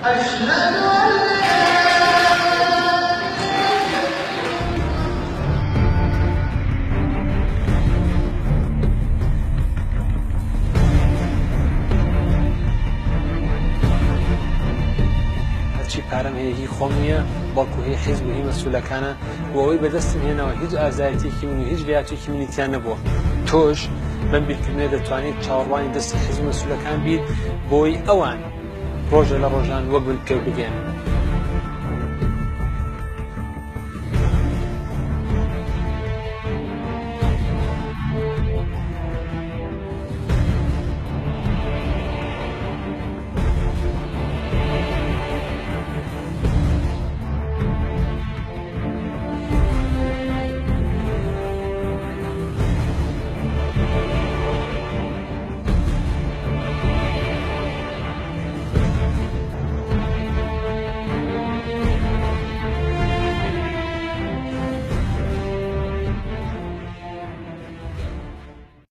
أشهد أن هرچی پارەم هەیە هی خۆم نییە بەڵکو هی حیزب و هی مەسئولەکانە و ئەوەی بەدەستم هێناوە هیچ ئازایەتێکی من و هیچ ڤیاتێکی منیتیان نەبووە. تۆش بەم بیرکردنێ دەتوانیت چاوەڕوانی دەستی حیزب و مەسئولەکان بیت بۆی ئەوان ڕۆژە لە ڕۆژان وەک بن پێ بگەن.